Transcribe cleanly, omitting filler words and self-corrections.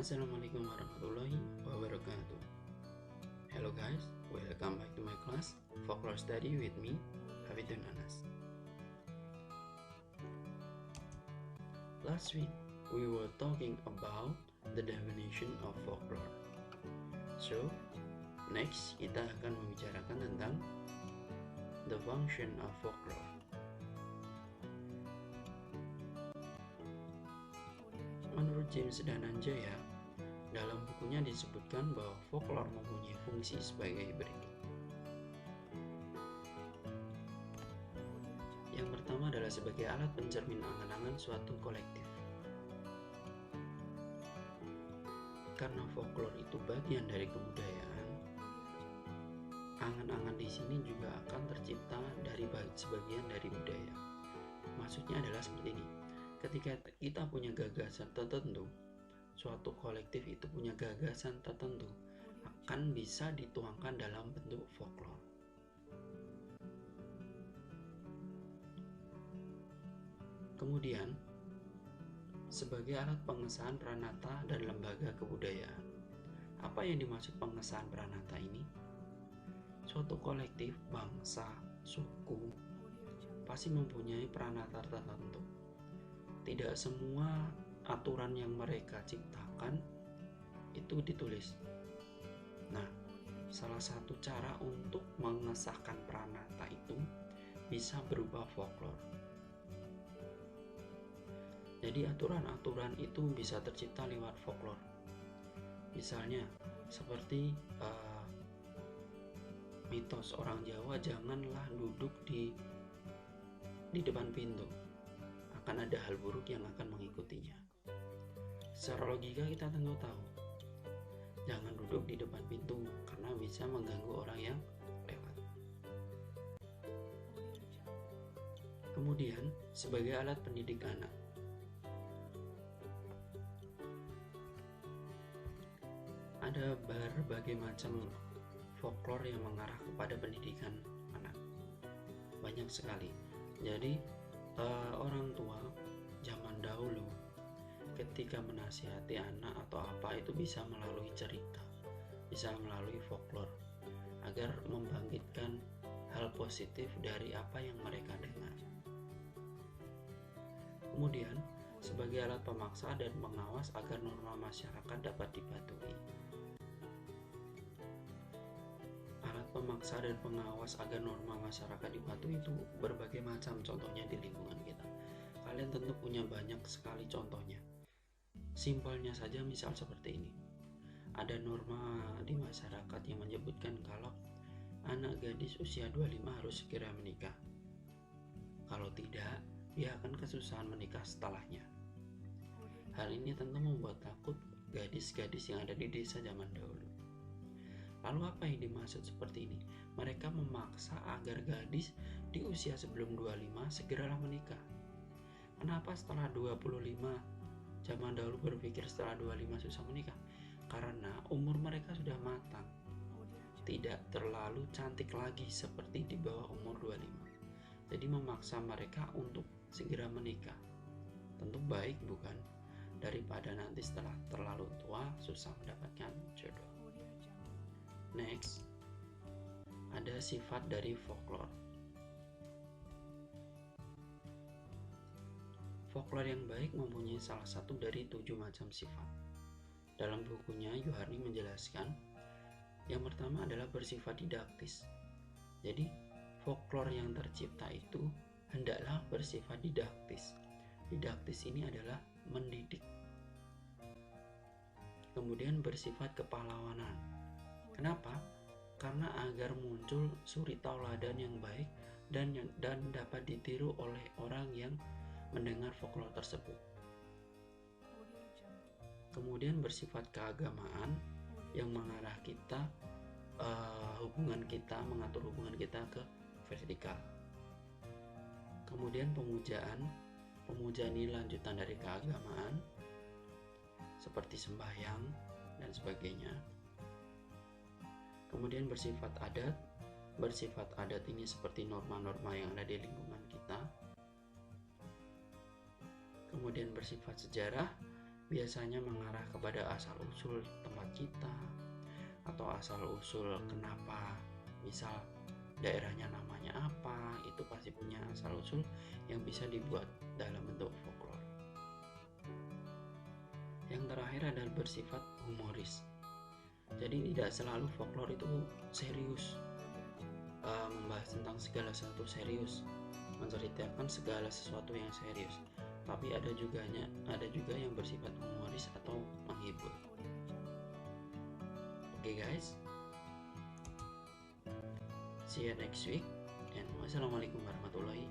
Assalamualaikum warahmatullahi wabarakatuh. Hello guys, welcome back to my class Folklore Study with me, Hafidun Anas. Last week, we were talking about the definition of folklore. So, next kita akan membicarakan tentang the function of folklore. Menurut James Dananjaya, dalam bukunya disebutkan bahwa folklore mempunyai fungsi sebagai berikut. Yang pertama adalah sebagai alat pencermin angan-angan suatu kolektif. Karena folklore itu bagian dari kebudayaan, angan-angan di sini juga akan tercipta dari sebagian dari budaya. Maksudnya adalah seperti ini. Ketika kita punya gagasan tertentu, suatu kolektif itu punya gagasan tertentu, akan bisa dituangkan dalam bentuk folklore. Kemudian, sebagai alat pengesahan pranata dan lembaga kebudayaan. Apa yang dimaksud pengesahan pranata ini? Suatu kolektif, bangsa, suku, pasti mempunyai pranata tertentu. Tidak semua aturan yang mereka ciptakan itu ditulis. Nah, salah satu cara untuk mengesahkan pranata itu bisa berupa folklore. Jadi aturan-aturan itu bisa tercipta lewat folklore. Misalnya seperti mitos orang Jawa, janganlah duduk di depan pintu. Akan ada hal buruk yang akan mengikutinya. Secara logika kita tentu tahu, jangan duduk di depan pintu karena bisa mengganggu orang yang lewat. Kemudian, sebagai alat pendidik anak, ada berbagai macam folklore yang mengarah kepada pendidikan anak. Banyak sekali. Jadi orang tua zaman dahulu ketika menasihati anak atau apa itu bisa melalui cerita, bisa melalui folklore agar membangkitkan hal positif dari apa yang mereka dengar. Kemudian sebagai alat pemaksa dan pengawas agar norma masyarakat dapat dipatuhi. Pemaksa dan pengawas agar norma masyarakat dipatuhi itu berbagai macam contohnya di lingkungan kita. Kalian tentu punya banyak sekali contohnya. Simpelnya saja misal seperti ini. Ada norma di masyarakat yang menyebutkan kalau anak gadis usia 25 harus segera menikah. Kalau tidak, dia akan kesusahan menikah setelahnya. Hal ini tentu membuat takut gadis-gadis yang ada di desa zaman dahulu. Lalu apa yang dimaksud seperti ini? Mereka memaksa agar gadis di usia sebelum 25 segeralah menikah. Kenapa setelah 25 zaman dahulu berpikir setelah 25 susah menikah? Karena umur mereka sudah matang. Tidak terlalu cantik lagi seperti di bawah umur 25. Jadi memaksa mereka untuk segera menikah. Tentu baik bukan? Daripada nanti setelah terlalu tua susah mendapatkan jodoh. Next, ada sifat dari folklore. Folklore yang baik mempunyai salah satu dari 7 macam sifat. Dalam bukunya, Yuharni menjelaskan, yang pertama adalah bersifat didaktis. Jadi, folklore yang tercipta itu hendaklah bersifat didaktis. Didaktis ini adalah mendidik. Kemudian bersifat kepahlawanan. Kenapa? Karena agar muncul suri tauladan yang baik dan dapat ditiru oleh orang yang mendengar folklore tersebut. Kemudian bersifat keagamaan yang mengarah kita mengatur hubungan kita ke vertikal. Kemudian pemujaan ini lanjutan dari keagamaan seperti sembahyang dan sebagainya. Kemudian bersifat adat ini seperti norma-norma yang ada di lingkungan kita. Kemudian bersifat sejarah, biasanya mengarah kepada asal-usul tempat kita atau asal-usul kenapa, misal daerahnya namanya apa, itu pasti punya asal-usul yang bisa dibuat dalam bentuk folklore. Yang terakhir adalah bersifat humoris. Jadi tidak selalu folklore itu serius, membahas tentang segala sesuatu serius, menceritakan segala sesuatu yang serius, tapi ada juga yang bersifat humoris atau menghibur. Oke guys, see you next week, and wassalamualaikum warahmatullahi